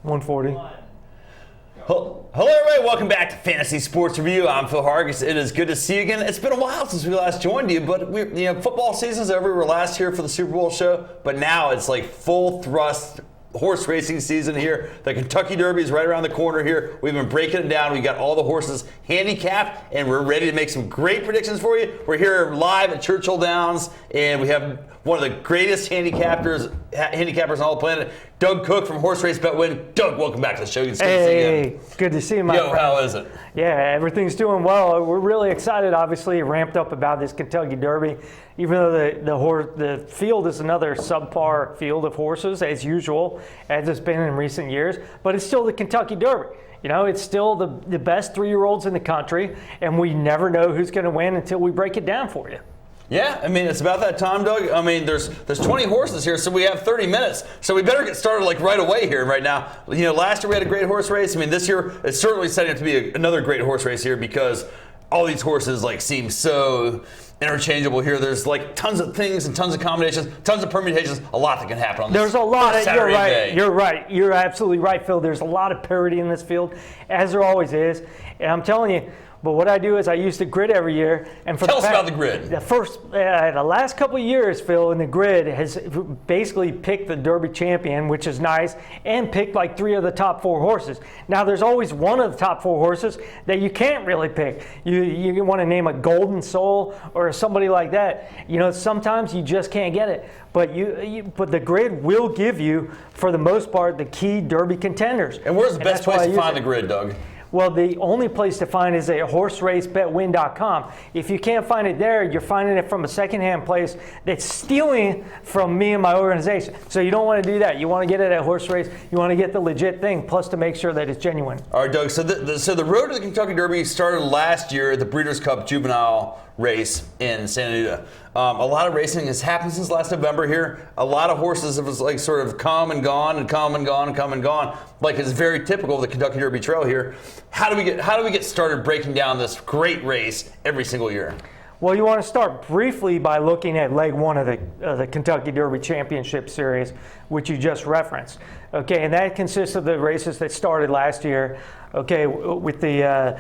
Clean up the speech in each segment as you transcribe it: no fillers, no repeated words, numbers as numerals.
140. Hello, everybody. Welcome back to Fantasy Sports Review. I'm Phil Hargis. It is good to see you again. It's been a while since we last joined you, but football season's over. We were last here for the Super Bowl show, but now it's like full thrust horse racing season here. The Kentucky Derby is right around the corner here. We've been breaking it down. We got all the horses handicapped, and we're ready to make some great predictions for you. We're here live at Churchill Downs, and we have one of the greatest handicappers on all the planet, Doug Cook from Horse Race Bet Win. Doug, welcome back to the show. Hey, good to see you, my friend. How is it? Yeah, everything's doing well. We're really excited, obviously, ramped up about this Kentucky Derby. Even though the field is another subpar field of horses, as usual, as it's been in recent years, but it's still the Kentucky Derby. You know, it's still the best 3-year-olds in the country, and we never know who's going to win until we break it down for you. Yeah, I mean, it's about that time, Doug. I mean, there's 20 horses here, so we have 30 minutes. So we better get started like right away here, right now. You know, last year we had a great horse race. I mean, this year it's certainly setting up to be another great horse race here because all these horses like seem so interchangeable here. There's like tons of things and tons of combinations, tons of permutations, a lot that can happen on this. There's a lot of, Saturday day. You're right. You're absolutely right, Phil. There's a lot of parity in this field, as there always is. And I'm telling you, but what I do is I use the grid every year. And Tell us about the grid. The last couple of years, Phil, in the grid has basically picked the Derby champion, which is nice, and picked like 3 of the top 4 horses. Now, there's always one of the top 4 horses that you can't really pick. You want to name a Golden Soul or somebody like that. You know, sometimes you just can't get it. But but the grid will give you, for the most part, the key Derby contenders. And where's the best place to find the grid, Doug? Well, the only place to find is at horseracebetwin.com. If you can't find it there, you're finding it from a secondhand place that's stealing from me and my organization. So you don't want to do that. You want to get it at Horse Race. You want to get the legit thing, plus to make sure that it's genuine. All right, Doug. So the road to the Kentucky Derby started last year at the Breeders' Cup Juvenile race in Santa Anita. A lot of racing has happened since last November here. A lot of horses have like sort of come and gone and come and gone and come and gone. Like it's very typical of the Kentucky Derby Trail here. How do we get started breaking down this great race every single year? Well, you want to start briefly by looking at leg 1 of the Kentucky Derby Championship Series, which you just referenced. Okay, and that consists of the races that started last year. Okay, with the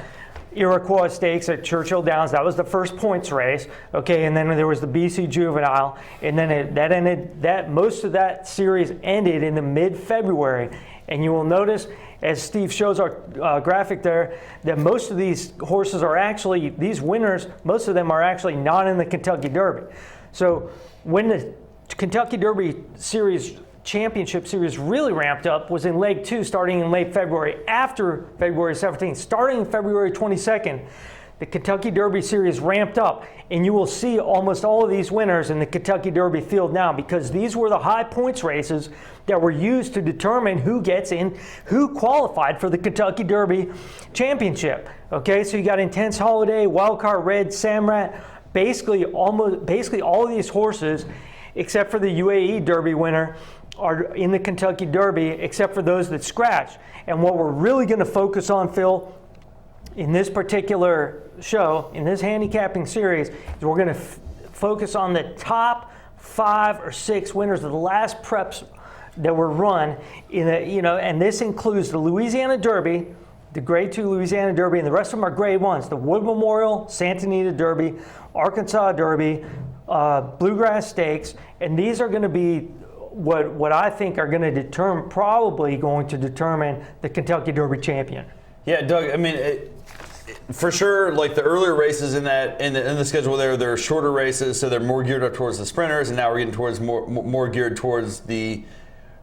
Iroquois Stakes at Churchill Downs. That was the first points race. Okay, and then there was the BC Juvenile, and then most of that series ended in the mid-February. And you will notice, as Steve shows our graphic there, that most of these horses are actually, these winners, most of them are actually not in the Kentucky Derby. So when the Kentucky Derby Championship Series really ramped up was in leg 2, starting in late February, after February 17th. Starting February 22nd, the Kentucky Derby Series ramped up, and you will see almost all of these winners in the Kentucky Derby field now, because these were the high points races that were used to determine who gets in, who qualified for the Kentucky Derby Championship. Okay, so you got Intense Holiday, Wildcard Red, Samrat, basically all of these horses, except for the UAE Derby winner, are in the Kentucky Derby, except for those that scratch. And what we're really going to focus on, Phil, in this particular show, in this handicapping series, is we're going to focus on the top 5 or 6 winners of the last preps that were run and this includes the Louisiana Derby, the Grade 2 Louisiana Derby, and the rest of them are Grade 1s. The Wood Memorial, Santa Anita Derby, Arkansas Derby, Bluegrass Stakes, and these are going to be what I think are going to probably going to determine the Kentucky Derby champion. Yeah, Doug. I mean, for sure, like the earlier races in the schedule they're shorter races, so they're more geared up towards the sprinters, and now we're getting towards more geared towards the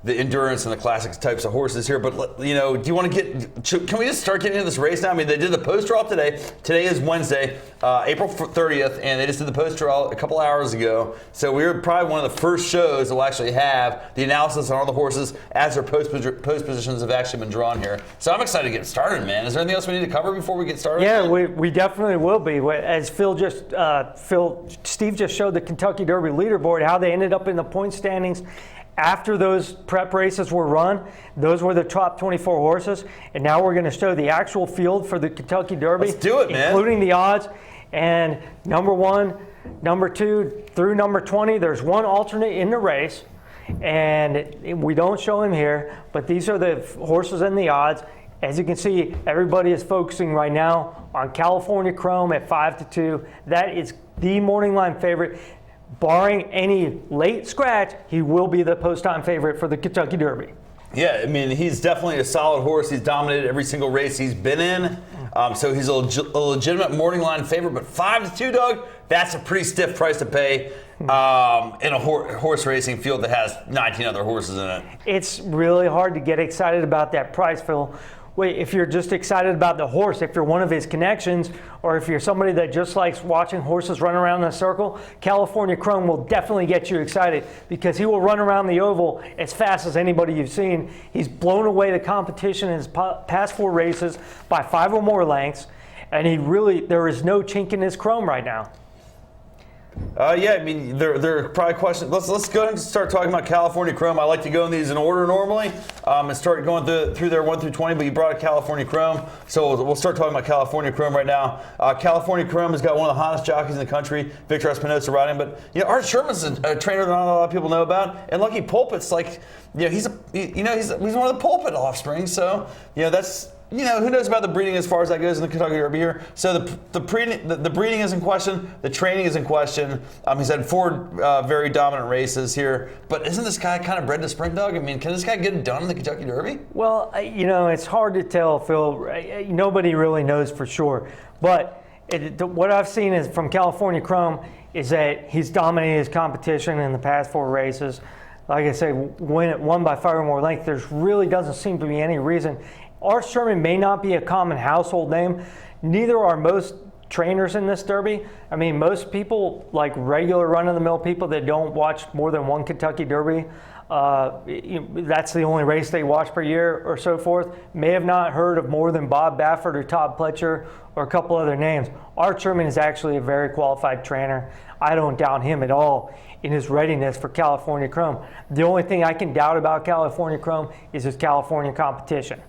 endurance and the classic types of horses here. But, do you want to can we just start getting into this race now? I mean, they did the post draw today. Today is Wednesday, April 30th, and they just did the post draw a couple hours ago. So we were probably one of the first shows that will actually have the analysis on all the horses as their post positions have actually been drawn here. So I'm excited to get started, man. Is there anything else we need to cover before we get started? Yeah, we definitely will be. As Steve just showed the Kentucky Derby leaderboard, how they ended up in the point standings. After those prep races were run, those were the top 24 horses. And now we're going to show the actual field for the Kentucky Derby. Let's do it, man. Including the odds. And number 1, number 2 through number 20, there's one alternate in the race. And we don't show him here, but these are the horses and the odds. As you can see, everybody is focusing right now on California Chrome at 5-2. That is the morning line favorite. Barring any late scratch, he will be the post-time favorite for the Kentucky Derby. Yeah, I mean, he's definitely a solid horse. He's dominated every single race he's been in. So he's a legitimate morning line favorite. But 5-2, Doug, that's a pretty stiff price to pay in a horse racing field that has 19 other horses in it. It's really hard to get excited about that price, Phil. Wait, if you're just excited about the horse, if you're one of his connections, or if you're somebody that just likes watching horses run around in a circle, California Chrome will definitely get you excited because he will run around the oval as fast as anybody you've seen. He's blown away the competition in his past 4 races by 5 or more lengths, and there is no chink in his chrome right now. Yeah, I mean, there are probably questions. Let's go ahead and start talking about California Chrome. I like to go in these in order normally and start going through there 1 through 20, but you brought up California Chrome, so we'll start talking about California Chrome right now. California Chrome has got one of the hottest jockeys in the country, Victor Espinosa riding, but Art Sherman's a trainer that not a lot of people know about, and Lucky Pulpit's like, he's one of the Pulpit offspring, so that's. Who knows about the breeding as far as that goes in the Kentucky Derby here. So the breeding is in question. The training is in question. He's had 4 very dominant races here. But isn't this guy kind of bred to sprint, Doug? I mean, can this guy get it done in the Kentucky Derby? Well, it's hard to tell, Phil. Nobody really knows for sure. But what I've seen is from California Chrome is that he's dominated his competition in the past 4 races. Like I said, won by 5 or more lengths. There really doesn't seem to be any reason. Art Sherman may not be a common household name. Neither are most trainers in this Derby. I mean, most people, like regular run-of-the-mill people that don't watch more than one Kentucky Derby, that's the only race they watch per year or so forth, may have not heard of more than Bob Baffert or Todd Pletcher or a couple other names. Art Sherman is actually a very qualified trainer. I don't doubt him at all in his readiness for California Chrome. The only thing I can doubt about California Chrome is his California competition.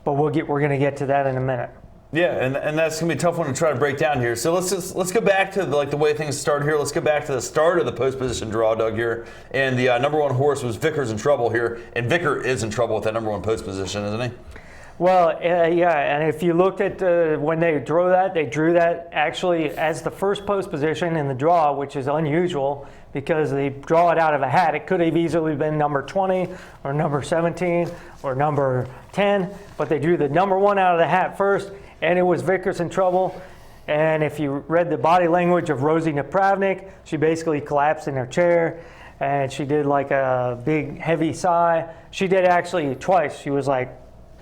But we're going to get to that in a minute. Yeah, and that's going to be a tough one to try to break down here. So let's go back to the way things started here. Let's go back to the start of the post position draw, Doug, here. And the number 1 horse was Vickers in trouble here. And Vicker is in trouble with that number 1 post position, isn't he? Well, yeah, and if you looked at when they drew that actually as the first post position in the draw, which is unusual because they draw it out of a hat. It could have easily been number 20 or number 17 or number 10, but they drew the number 1 out of the hat first, and it was Vickers in trouble. And if you read the body language of Rosie Napravnik, she basically collapsed in her chair, and she did like a big, heavy sigh. She did actually twice. She was like,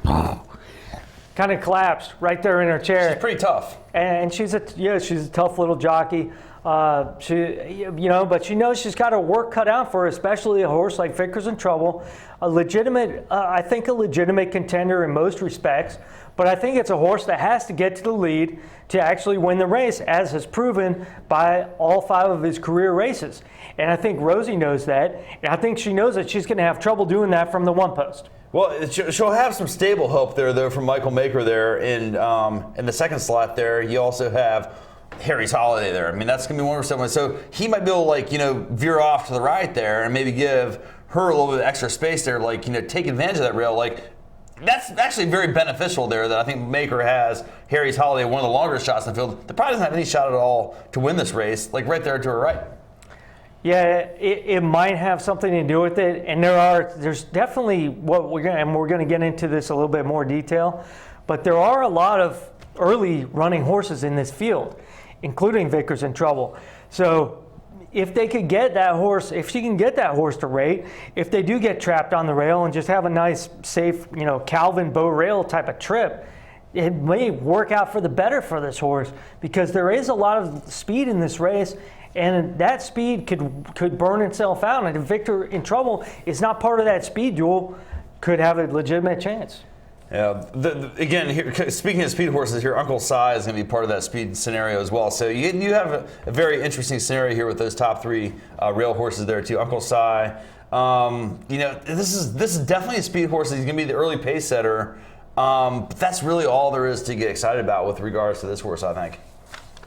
kind of collapsed right there in her chair. She's pretty tough. And she's a tough little jockey. But she knows she's got her work cut out for her, especially a horse like Vickers in trouble. I think a legitimate contender in most respects. But I think it's a horse that has to get to the lead to actually win the race, as has proven by all 5 of his career races. And I think Rosie knows that. And I think she knows that she's going to have trouble doing that from the 1 post. Well, she'll have some stable help there, though, from Michael Maker there in the second slot there. You also have Harry's Holiday there. I mean, that's going to be one of someone. So he might be able to, veer off to the right there and maybe give her a little bit of extra space there, take advantage of that rail. That's actually very beneficial there that I think Maker has Harry's Holiday, one of the longer shots in the field. The probably doesn't have any shot at all to win this race, right there to her right. Yeah, it might have something to do with it, and there's definitely we're going to get into this a little bit more detail, but there are a lot of early running horses in this field, including Vickers in trouble. So if they could get that horse, if she can get that horse to rate, if they do get trapped on the rail and just have a nice, safe, Calvin Bow rail type of trip, it may work out for the better for this horse because there is a lot of speed in this race. And that speed could burn itself out. And if Victor in trouble is not part of that speed duel, could have a legitimate chance. Yeah. Again, here, speaking of speed horses here, Uncle Si is going to be part of that speed scenario as well. So you have a very interesting scenario here with those top 3 rail horses there too. Uncle Si, this is definitely a speed horse. He's going to be the early pace setter. But that's really all there is to get excited about with regards to this horse, I think.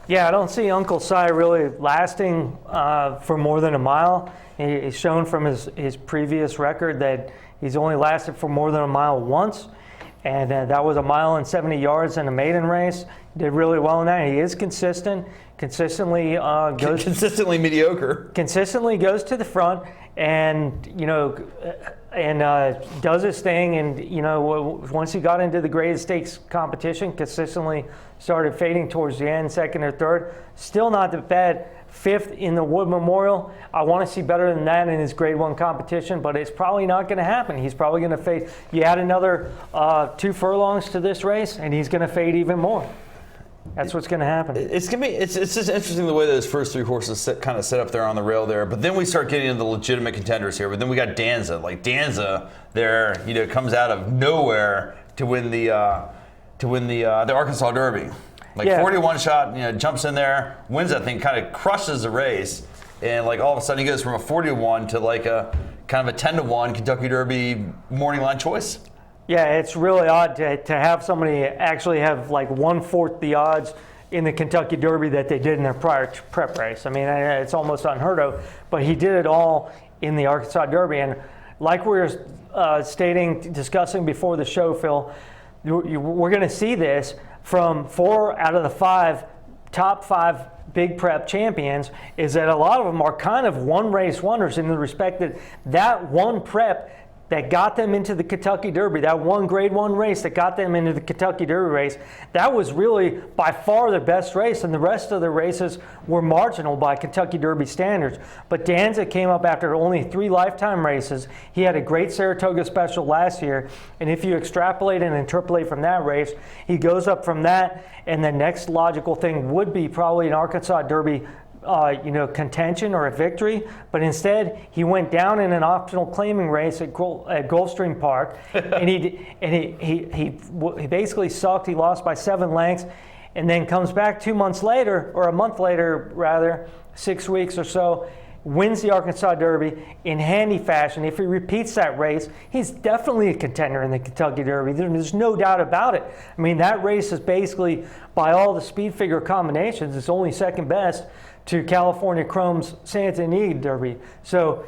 Yeah, I don't see Uncle Si really lasting for more than a mile. He's shown from his previous record that he's only lasted for more than a mile once, and that was a mile and 70 yards in a maiden race. Did really well in that. He is consistently mediocre. Consistently goes to the front, and does his thing. And once he got into the graded stakes competition, consistently started fading towards the end, second or third. Still not that bad. Fifth in the Wood Memorial. I want to see better than that in his Grade 1 competition, but it's probably not going to happen. He's probably going to fade. You add another 2 furlongs to this race, and he's going to fade even more. That's what's going to happen. It's just interesting the way those first 3 horses kind of set up there on the rail there. But then we start getting into the legitimate contenders here. But then we got Danza. Like Danza, there, comes out of nowhere to win the Arkansas Derby. 41 shot, jumps in there, wins that thing, kind of crushes the race, and all of a sudden he goes from a 40-1 to a kind of a 10-1 Kentucky Derby morning line choice. Yeah, it's really odd to have somebody actually have 1/4 the odds in the Kentucky Derby that they did in their prior prep race. I mean, it's almost unheard of, but he did it all in the Arkansas Derby. And like we were discussing before the show, Phil, we're going to see this from 4 out of the 5 top 5 big prep champions, is that a lot of them are kind of one race wonders in the respect that one prep that got them into the Kentucky Derby, that one Grade 1 race that got them into the Kentucky Derby race, that was really by far the best race, and the rest of the races were marginal by Kentucky Derby standards. But Danza came up after only 3 lifetime races. He had a great Saratoga Special last year, and if you extrapolate and interpolate from that race, he goes up from that, and the next logical thing would be probably an Arkansas Derby contention or a victory, but instead he went down in an optional claiming race at Gulfstream Park, and he basically sucked. He lost by 7 lengths, and then comes back 2 months later, or a month later rather, 6 weeks or so, wins the Arkansas Derby in handy fashion. If he repeats that race, he's definitely a contender in the Kentucky Derby. There's no doubt about it. I mean, that race is basically, by all the speed figure combinations, it's only second best to California Chrome's Santa Anita Derby. So,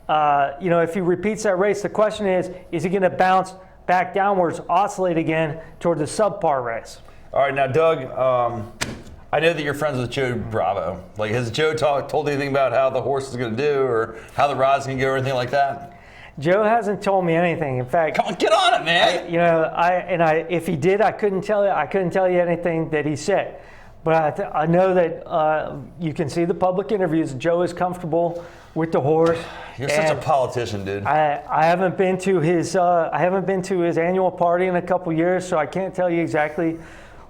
if he repeats that race, the question is he going to bounce back downwards, oscillate again towards a subpar race? All right, now, Doug, I know that you're friends with Joe Bravo. Has Joe told you anything about how the horse is going to do, or how the rod's going to go, or anything like that? Joe hasn't told me anything. In fact, come on, get on it, man. If he did, I couldn't tell you anything that he said. But I know that you can see the public interviews. Joe is comfortable with the horse. You're such a politician, dude. I haven't been to his annual party in a couple years, so I can't tell you exactly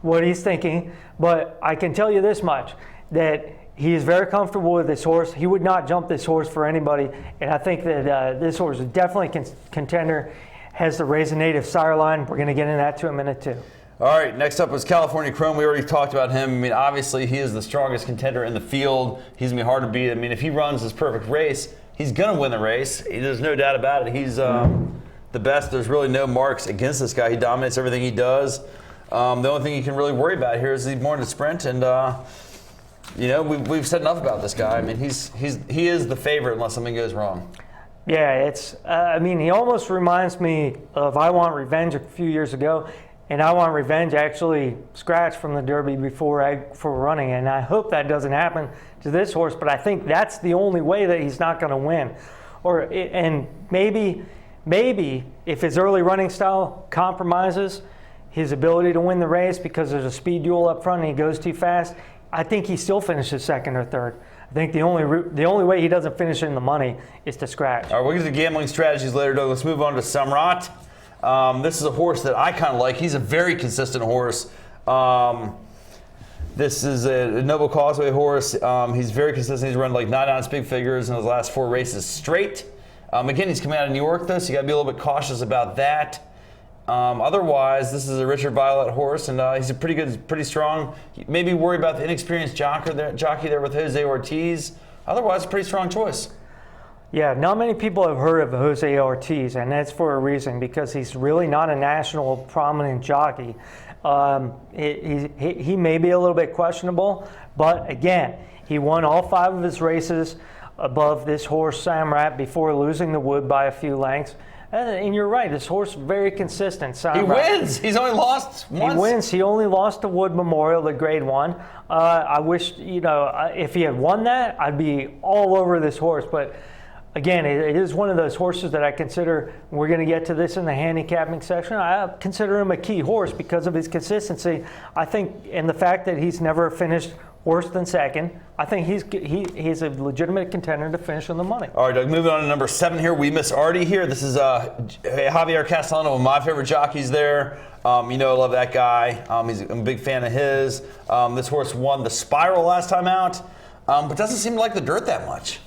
what he's thinking. But I can tell you this much, that he is very comfortable with this horse. He would not jump this horse for anybody, and I think that this horse is definitely a contender. Has the Raise a Native sire line. We're going to get into that in a minute too. All right, next up was California Chrome. We already talked about him. I mean, obviously, he is the strongest contender in the field. He's going to be hard to beat. I mean, if he runs his perfect race, he's going to win the race. There's no doubt about it. He's the best. There's really no marks against this guy. He dominates everything he does. The only thing you can really worry about here is he's born to sprint, and we've said enough about this guy. I mean, he is the favorite unless something goes wrong. Yeah, it's. He almost reminds me of I Want Revenge a few years ago. And I Want Revenge actually scratched from the Derby before running, and I hope that doesn't happen to this horse. But I think that's the only way that he's not going to win. And maybe if his early running style compromises his ability to win the race because there's a speed duel up front and he goes too fast, I think he still finishes second or third. I think the only way he doesn't finish in the money is to scratch. All right, we'll get to gambling strategies later, Doug. Let's move on to Samrat. This is a horse that I kind of like. He's a very consistent horse. This is a Noble Causeway horse. He's very consistent. He's run 9-ounce big figures in his last 4 races straight. Again, he's coming out of New York, though, so you got to be a little bit cautious about that. Otherwise, this is a Richard Violet horse, and he's a pretty strong. Maybe worry about the inexperienced jockey there with Jose Ortiz. Otherwise, a pretty strong choice. Yeah, not many people have heard of Jose Ortiz, and that's for a reason, because he's really not a national prominent jockey. He may be a little bit questionable, but again, he won all 5 of his races above this horse, Samrat, before losing the Wood by a few lengths. And you're right, this horse very consistent. He wins. He's only lost once. He wins. He only lost to Wood Memorial, the Grade 1. I wish, if he had won that, I'd be all over this horse. But again, it is one of those horses that I consider, we're going to get to this in the handicapping section, I consider him a key horse because of his consistency. I think, and the fact that he's never finished worse than second, I think he's a legitimate contender to finish on the money. All right, Doug, moving on to number 7 here. We miss Artie here. This is Javier Castellano, one of my favorite jockeys there. I love that guy. I'm a big fan of his. This horse won the Spiral last time out, but doesn't seem to like the dirt that much.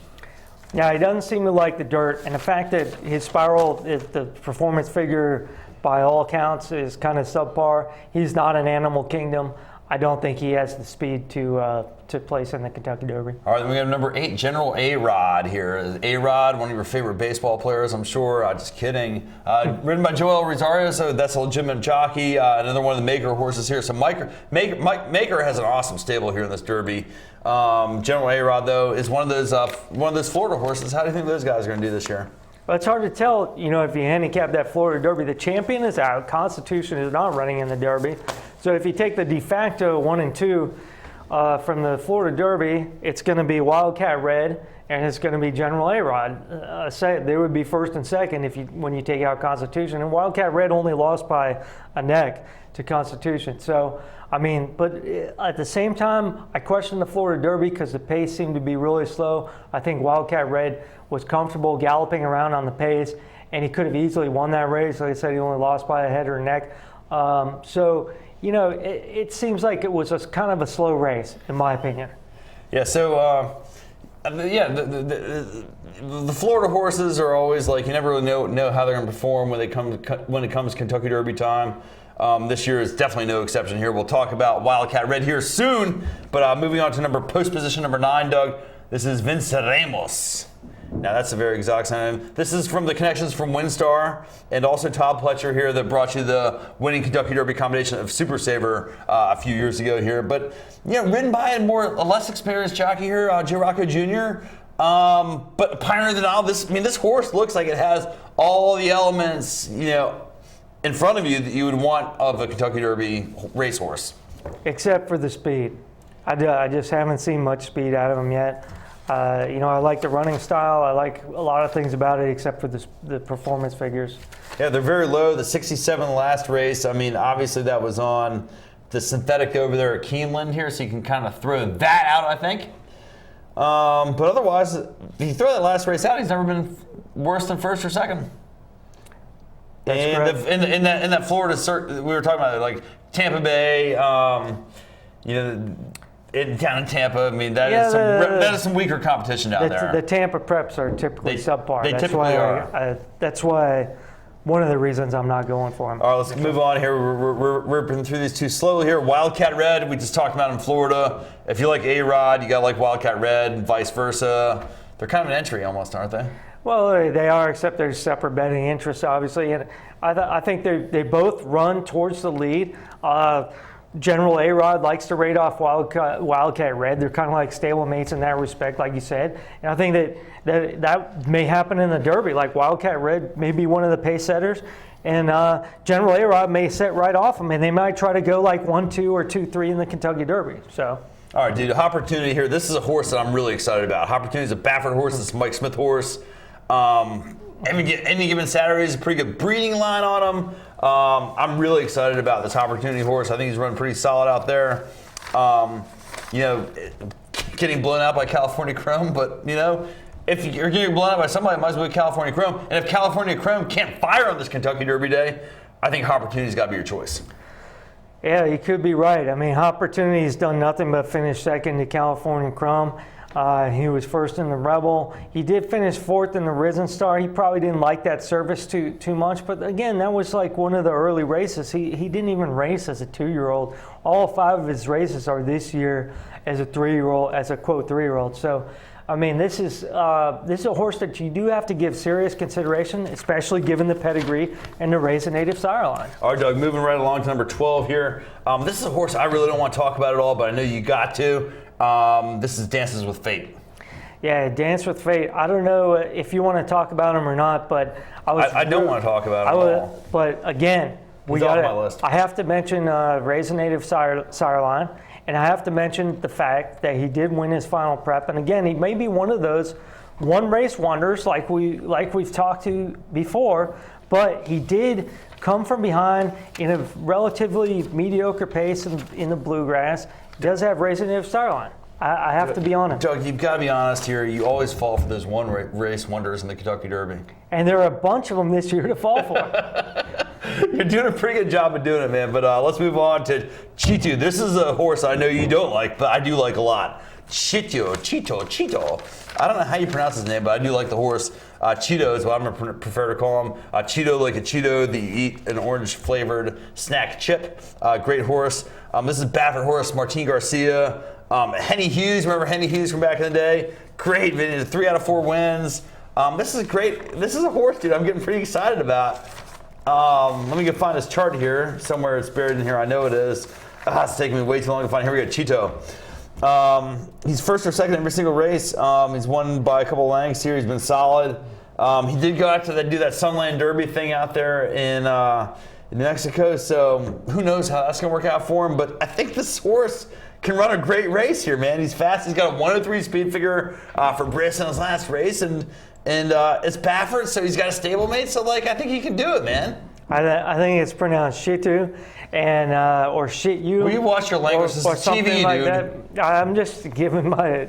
Yeah, he doesn't seem to like the dirt, and the fact that his Spiral, the performance figure by all accounts is kind of subpar. He's not an Animal Kingdom. I don't think he has the speed to place in the Kentucky Derby. All right, then we have number 8, General A-Rod here. A-Rod, one of your favorite baseball players, I'm sure. Just kidding. Ridden by Joel Rosario, so that's a legitimate jockey. Another one of the Maker horses here. So Maker has an awesome stable here in this Derby. General A-Rod, though, is one of those Florida horses. How do you think those guys are going to do this year? Well, it's hard to tell, if you handicap that Florida Derby. The champion is out. Constitution is not running in the Derby. So if you take the de facto 1 and 2 from the Florida Derby, it's going to be Wildcat Red and it's going to be General A-Rod. They would be first and second when you take out Constitution. And Wildcat Red only lost by a neck to Constitution. So, but at the same time, I question the Florida Derby because the pace seemed to be really slow. I think Wildcat Red was comfortable galloping around on the pace, and he could have easily won that race. Like I said, he only lost by a head or a neck. It seems like it was kind of a slow race, in my opinion. Yeah, so, the Florida horses are always like, you never really know how they're going to perform when it comes Kentucky Derby time. This year is definitely no exception here. We'll talk about Wildcat Red here soon, but moving on to post position number 9, Doug. This is Venceremos. Now that's a very exotic name. This is from the connections from WinStar and also Todd Pletcher here that brought you the winning Kentucky Derby combination of Super Saver a few years ago here. But ridden by a less experienced jockey here, Joe Rocco Jr. But pioneer than all this horse looks like it has all the elements in front of you that you would want of a Kentucky Derby racehorse. Except for the speed. I just haven't seen much speed out of him yet. I like the running style. I like a lot of things about it except for the performance figures. Yeah, they're very low. The 67 last race, obviously that was on the synthetic over there at Keeneland here, so you can kind of throw that out, I think. But otherwise, if you throw that last race out, he's never been worse than first or second. That's correct. In that Florida circuit, we were talking about like Tampa Bay, down in Tampa, that is some weaker competition down there. The Tampa preps are typically subpar. They typically are. That's why one of the reasons I'm not going for them. All right, let's move on here. We're ripping through these two slowly here. Wildcat Red, we just talked about in Florida. If you like A-Rod, you got to like Wildcat Red, and vice versa. They're kind of an entry almost, aren't they? Well, they are, except there's separate betting interests, obviously. And I think they both run towards the lead. General A-Rod likes to rate off Wildcat Red. They're kind of like stablemates in that respect, like you said. And I think that may happen in the Derby. Like Wildcat Red may be one of the pace setters, and General A-Rod may set right off them, and they might try to go like 1-2 or 2-3 in the Kentucky Derby. So. All right, dude. Opportunity here. This is a horse that I'm really excited about. Opportunity is a Baffert horse. It's a Mike Smith horse. Any given Saturday is a pretty good breeding line on him. I'm really excited about this Opportunity horse. I think he's running pretty solid out there. Getting blown out by California Chrome, but if you're getting blown out by somebody, it might as well be California Chrome. And if California Chrome can't fire on this Kentucky Derby day, I think Opportunity's got to be your choice. Yeah, you could be right. Opportunity's done nothing but finish second to California Chrome. He was first in the Rebel. He did finish fourth in the Risen Star. He probably didn't like that service too much. But again, that was like one of the early races. He didn't even race as a 2-year-old. All 5 of his races are this year as a 3-year-old, as a quote 3-year-old. So, this is a horse that you do have to give serious consideration, especially given the pedigree and the race a native sire line. All right, Doug, moving right along to number 12 here. This is a horse I really don't want to talk about at all, but I know you got to. This is Dances with Fate. Yeah, Dance with Fate. I don't know if you want to talk about him or not, but I don't want to talk about him at all. But again, He's off my list. I have to mention Raise a Native Sire line, and I have to mention the fact that he did win his final prep. And again, he may be one of those one race wonders like we've talked to before, but he did come from behind in a relatively mediocre pace in the Bluegrass. He does have Raise a Native Sire line. I have to be honest. Doug, you've got to be honest here. You always fall for those one race wonders in the Kentucky Derby. And there are a bunch of them this year to fall for. You're doing a pretty good job of doing it, man. But let's move on to Cheeto. This is a horse I know you don't like, but I do like a lot. Cheeto. I don't know how you pronounce his name, but I do like the horse. Cheeto is what I'm going to prefer to call him. Cheeto like a Cheeto, the eat an orange-flavored snack chip. Great horse. This is Baffert horse, Martin Garcia. Henny Hughes, remember Henny Hughes from back in the day? Great, 3 out of 4 wins. This is great. This is a horse, dude, I'm getting pretty excited about. Let me go find his chart here. Somewhere it's buried in here. I know it is. It's taking me way too long to find. Here we go, Cheeto. He's first or second in every single race. He's won by a couple of lengths here. He's been solid. He did go out to do that Sunland Derby thing out there in New Mexico, so who knows how that's going to work out for him. But I think this horse can run a great race here, man. He's fast. He's got a 103 speed figure for Briss in his last race, and it's Baffert, so he's got a stablemate. So I think he can do it, man. I think it's pronounced Shitu, and or Shit You. Will you watch your language? This is something TV, like dude. that. I'm just giving my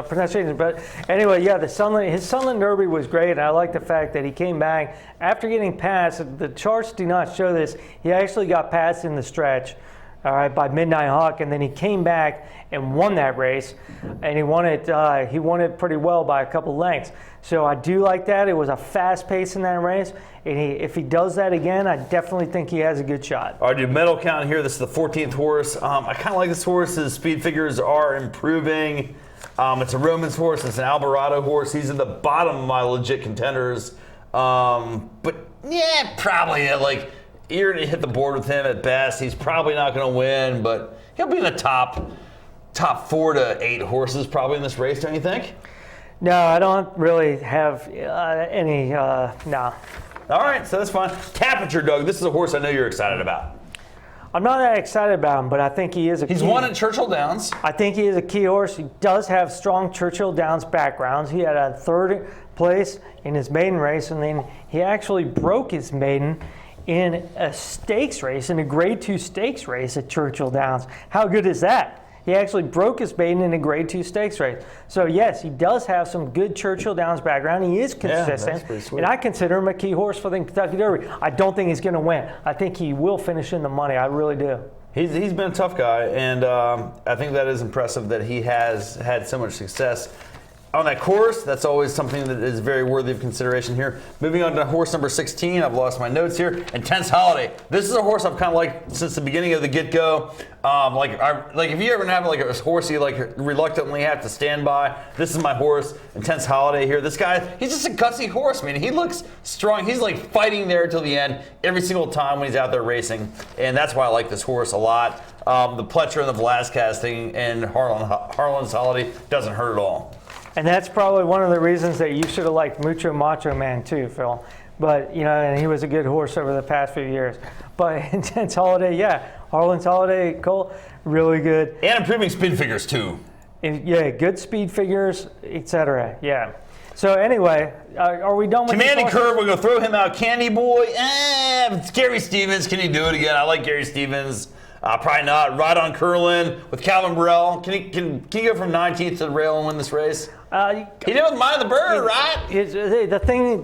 pronunciation. But anyway, yeah, his Sunland Derby was great. And I like the fact that he came back after getting passed. The charts do not show this. He actually got passed in the stretch. All right, by Midnight Hawk, and then he came back and won that race, and he won it pretty well by a couple lengths. So I do like that. It was a fast pace in that race, and if he does that again, I definitely think he has a good shot. All right, dude, medal count here. This is the 14th horse. I kind of like this horse. His speed figures are improving. It's a Romans horse. It's an Alvarado horse. He's at the bottom of my legit contenders. But yeah, probably you're going to hit the board with him at best. He's probably not going to win, but he'll be in the top 4 to 8 horses probably in this race, don't you think? No, I don't really have any, no. All right, so that's fine. Tapiture, Doug, this is a horse I know you're excited about. I'm not that excited about him, but I think he is He's won at Churchill Downs. I think he is a key horse. He does have strong Churchill Downs backgrounds. He had a 3rd place in his maiden race, and then he actually broke his maiden in a stakes race, in a Grade 2 stakes race at Churchill Downs. How good is that? He actually broke his maiden in a Grade 2 stakes race. So yes, he does have some good Churchill Downs background. He is consistent, that's pretty sweet. and I consider him a key horse for the Kentucky Derby. I don't think he's going to win. I think he will finish in the money. I really do. He's been a tough guy, and I think that is impressive that he has had so much success on that course. That's always something that is very worthy of consideration here. Moving on to horse number 16. I've lost my notes here. Intense Holiday. This is a horse I've kind of liked since the beginning of the get-go. If you ever have a horse you reluctantly have to stand by, this is my horse. Intense Holiday here. This guy, he's just a gutsy horse, man. He looks strong. He's fighting there till the end every single time when he's out there racing, and that's why I like this horse a lot. The Pletcher and the Velazquez thing and Harlan's Holiday doesn't hurt at all. And that's probably one of the reasons that you should have liked Mucho Macho Man too, Phil. But, and he was a good horse over the past few years. But Intense Holiday, yeah. Harlan's Holiday, Cole, really good. And improving speed figures too. Yeah, good speed figures, etc. Yeah. So anyway, are we done with Commanding Curve, we're going to throw him out. Candy Boy, it's Gary Stevens. Can he do it again? I like Gary Stevens. Probably not. Ride on Curlin with Calvin Burrell. Can he go from 19th to the rail and win this race? He did with Mind the Bird, right? The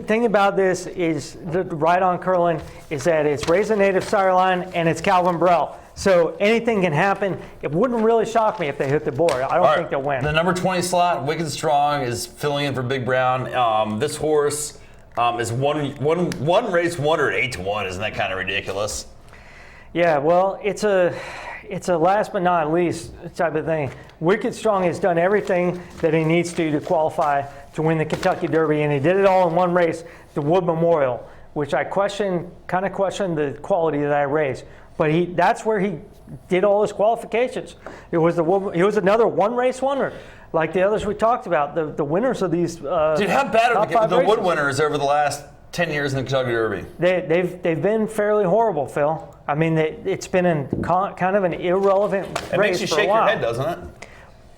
thing about this is the Ride on Curlin is that it's Raise a Native Sire line and it's Calvin Burrell. So anything can happen. It wouldn't really shock me if they hit the board. I don't think they'll win. The number 20 slot, Wicked Strong, is filling in for Big Brown. This horse is one race wonder at 8-1. Isn't that kind of ridiculous? Yeah, well, it's a last but not least type of thing. Wicked Strong has done everything that he needs to qualify to win the Kentucky Derby, and he did it all in one race, the Wood Memorial, which I kind of question the quality of that race. But that's where he did all his qualifications. He was another one race wonder. like the others we talked about, the winners of these. Dude, how bad top are five the wood races. winners over the last 10 years in the Kentucky Derby? They've been fairly horrible, Phil. I mean, it's been kind of an irrelevant It race makes you for shake a while. your head, doesn't it?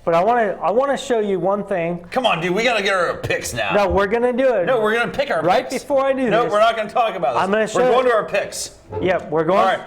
But I want to show you one thing. Come on, dude. We got to get our picks now. No, we're gonna do it. No, we're going to pick our right picks. before I do No, this. we're not going to talk about this. I'm gonna We're show going you. to our picks. Yep, we're going. All right.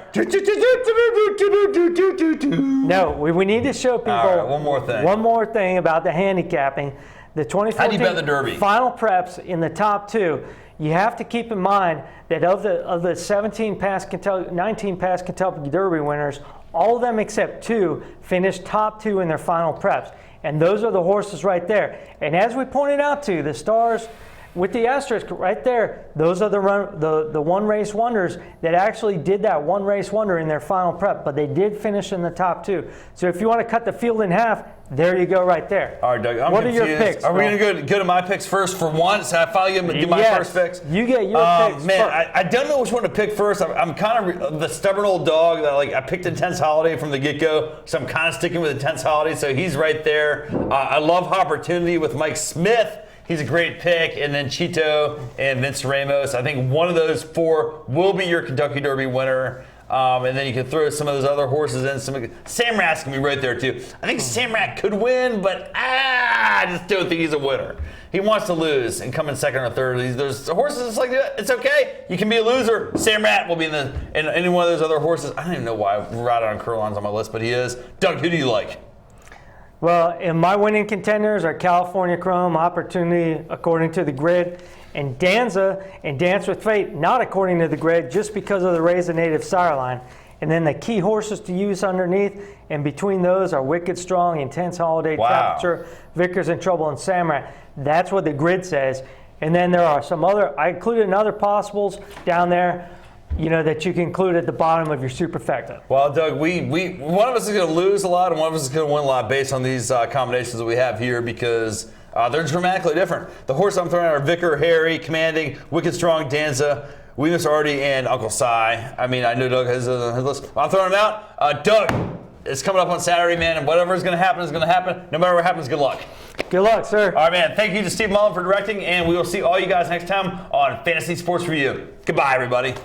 No, we need to show people All right, one more thing. One more thing about the handicapping. The 2014 How do you bet the Derby? final preps in the top two. You have to keep in mind that of the 19 past Kentucky Derby winners, all of them except two finished top two in their final preps. And those are the horses right there. And as we pointed out to the stars with the asterisk right there, those are the one race wonders that actually did that one race wonder in their final prep, but they did finish in the top two. So if you want to cut the field in half, there you go right there. All right, Doug, I'm what confused. are your picks? Are we going to go to my picks first for once? I finally do my Yes. first picks? You get your picks Man, first. I don't know which one to pick first. I'm kind of the stubborn old dog that I picked Intense Holiday from the get-go, so I'm kind of sticking with Intense Holiday, so he's right there. I love Opportunity with Mike Smith. He's a great pick. And then Cheeto and Vince Ramos. I think one of those four will be your Kentucky Derby winner. And then you can throw some of those other horses in. Sam Rat's going to be right there, too. I think Sam Rat could win, but I just don't think he's a winner. He wants to lose and come in second or third. There's horses that's like that. It's okay. You can be a loser. Sam Rat will be in any one of those other horses. I don't even know why Ride on Curlin's on my list, but he is. Doug, who do you like? Well, in my winning contenders are California Chrome, Opportunity according to the grid, and Danza and Dance with Fate, not according to the grid, just because of the Raise a Native sire line. And then the key horses to use underneath, and between those are Wicked Strong, Intense Holiday, Wow. Capture, Vickers in Trouble, and Samurai. That's what the grid says. And then there are some other, I included other possibles down there, that you can include at the bottom of your superfecta. Well, Doug, we one of us is going to lose a lot, and one of us is going to win a lot based on these combinations that we have here because they're dramatically different. The horse I'm throwing out are Vicar, Harry, Commanding, Wicked Strong, Danza, Weemus Artie, and Uncle Si. I mean, I know Doug has his list. I'm throwing them out. Doug, it's coming up on Saturday, man, and whatever is going to happen is going to happen. No matter what happens, good luck. Good luck, sir. All right, man. Thank you to Steve Mullen for directing, and we will see all you guys next time on Fantasy Sports Review. Goodbye, everybody.